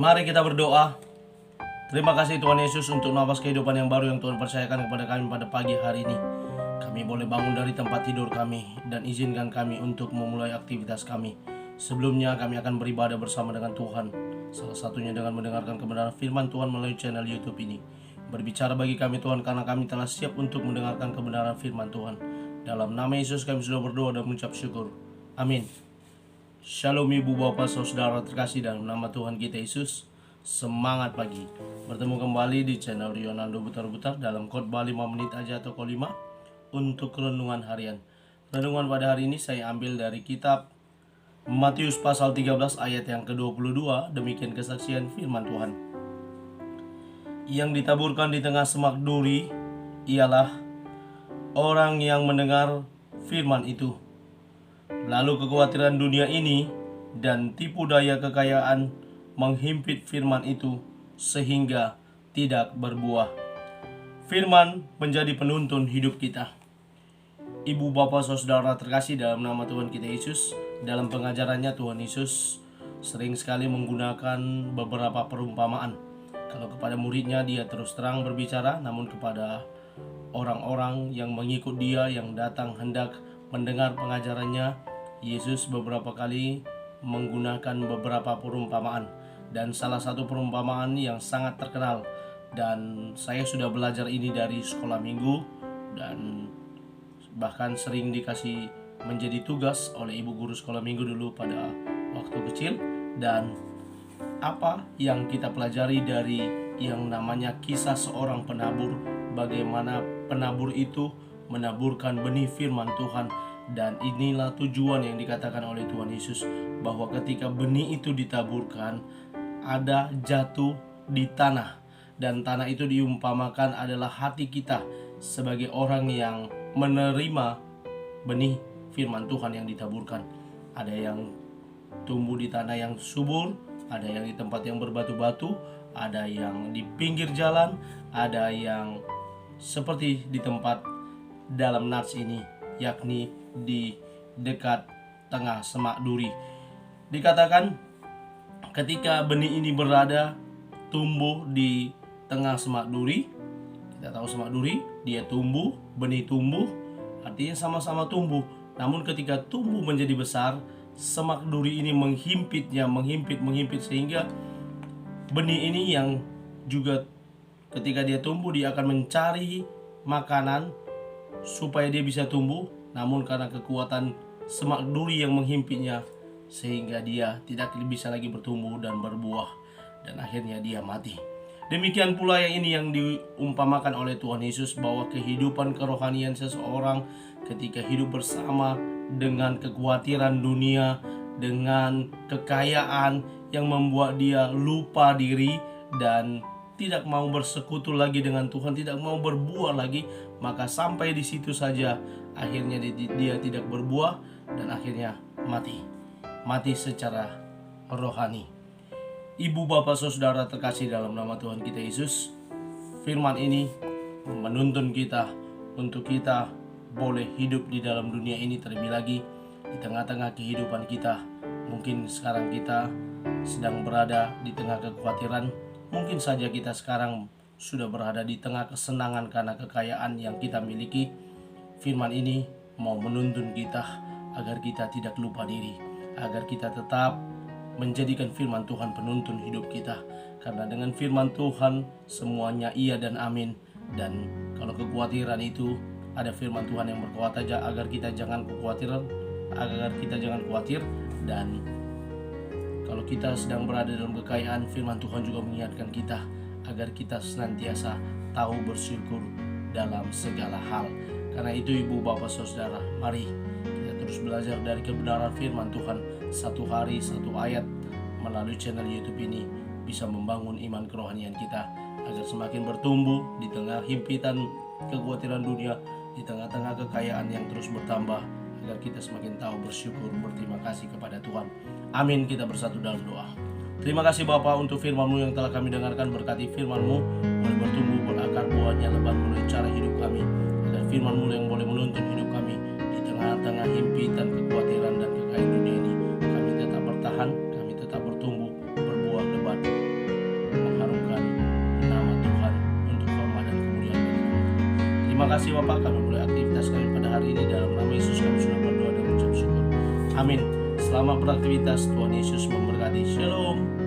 Mari kita berdoa. Terima kasih Tuhan Yesus untuk nafas kehidupan yang baru yang Tuhan percayakan kepada kami pada pagi hari ini. Kami boleh bangun dari tempat tidur kami dan izinkan kami untuk memulai aktivitas kami. Sebelumnya kami akan beribadah bersama dengan Tuhan, salah satunya dengan mendengarkan kebenaran firman Tuhan melalui channel YouTube ini. Berbicara bagi kami Tuhan, karena kami telah siap untuk mendengarkan kebenaran firman Tuhan. Dalam nama Yesus kami sudah berdoa dan mengucap syukur. Amin. Shalom Ibu Bapak Saudara terkasih dalam nama Tuhan kita Yesus. Semangat pagi. Bertemu kembali di channel Rionando Butar-Butar dalam khotbah 5 menit aja atau Ko5 untuk renungan harian. Renungan pada hari ini saya ambil dari kitab Matius pasal 13 ayat yang ke-22. Demikian kesaksian firman Tuhan. Yang ditaburkan di tengah semak duri ialah orang yang mendengar firman itu. Lalu kekhawatiran dunia ini dan tipu daya kekayaan menghimpit firman itu sehingga tidak berbuah. Firman menjadi penuntun hidup kita. Ibu bapak saudara terkasih dalam nama Tuhan kita Yesus, dalam pengajarannya Tuhan Yesus sering sekali menggunakan beberapa perumpamaan. Kalau kepada muridnya dia terus terang berbicara, namun kepada orang-orang yang mengikut dia, yang datang hendak mendengar pengajarannya, Yesus beberapa kali menggunakan beberapa perumpamaan. Dan salah satu perumpamaan yang sangat terkenal, dan saya sudah belajar ini dari sekolah minggu dan bahkan sering dikasih menjadi tugas oleh ibu guru sekolah minggu dulu pada waktu kecil. Dan apa yang kita pelajari dari yang namanya kisah seorang penabur, bagaimana penabur itu menaburkan benih firman Tuhan. Dan inilah tujuan yang dikatakan oleh Tuhan Yesus, bahwa ketika benih itu ditaburkan, ada jatuh di tanah. Dan tanah itu diumpamakan adalah hati kita sebagai orang yang menerima benih firman Tuhan yang ditaburkan. Ada yang tumbuh di tanah yang subur, ada yang di tempat yang berbatu-batu, ada yang di pinggir jalan, ada yang seperti di tempat dalam nats ini, yakni di dekat tengah semak duri. Dikatakan ketika benih ini berada tumbuh di tengah semak duri, kita tahu semak duri dia tumbuh, benih tumbuh, artinya sama-sama tumbuh. Namun ketika tumbuh menjadi besar, semak duri ini menghimpitnya, menghimpit sehingga benih ini yang juga ketika dia tumbuh dia akan mencari makanan supaya dia bisa tumbuh. Namun karena kekuatan semak duri yang menghimpitnya, sehingga dia tidak bisa lagi bertumbuh dan berbuah, dan akhirnya dia mati. Demikian pula yang ini yang diumpamakan oleh Tuhan Yesus, bahwa kehidupan kerohanian seseorang ketika hidup bersama dengan kekhawatiran dunia, dengan kekayaan yang membuat dia lupa diri dan tidak mau bersekutu lagi dengan Tuhan, tidak mau berbuah lagi, maka sampai di situ saja akhirnya dia tidak berbuah dan akhirnya mati secara rohani. Ibu bapak saudara terkasih dalam nama Tuhan kita Yesus, firman ini menuntun kita untuk kita boleh hidup di dalam dunia ini, terlebih lagi di tengah-tengah kehidupan kita. Mungkin sekarang kita sedang berada di tengah kekhawatiran, mungkin saja kita sekarang sudah berada di tengah kesenangan karena kekayaan yang kita miliki. Firman ini mau menuntun kita agar kita tidak lupa diri, agar kita tetap menjadikan firman Tuhan penuntun hidup kita. Karena dengan firman Tuhan semuanya iya dan amin. Dan kalau kekhawatiran itu, ada firman Tuhan yang berkata agar kita jangan khawatir. Dan kalau kita sedang berada dalam kekayaan, firman Tuhan juga mengingatkan kita agar kita senantiasa tahu bersyukur dalam segala hal. Karena itu ibu bapak saudara, mari kita terus belajar dari kebenaran firman Tuhan. Satu hari satu ayat melalui channel YouTube ini bisa membangun iman kerohanian kita, agar semakin bertumbuh di tengah himpitan kekhawatiran dunia, di tengah-tengah kekayaan yang terus bertambah, agar kita semakin tahu bersyukur, berterima kasih kepada Tuhan. Amin. Kita bersatu dalam doa. Terima kasih Bapa untuk firman-Mu yang telah kami dengarkan. Berkati firman-Mu boleh bertumbuh, berakar, buahnya lebat melalui cara hidup kami, agar firman-Mu yang boleh menuntun hidup kami di tengah-tengah himpitan kekhawatiran dan kekayaan dunia ini. Kami tetap bertahan, kami tetap bertumbuh, berbuah lebat Terima kasih Bapak, kami mulai aktivitas kami pada hari ini. Dalam nama Yesus kami sudah berdoa dan mengucap syukur. Amin. Selamat beraktivitas, Tuhan Yesus memberkati. Shalom.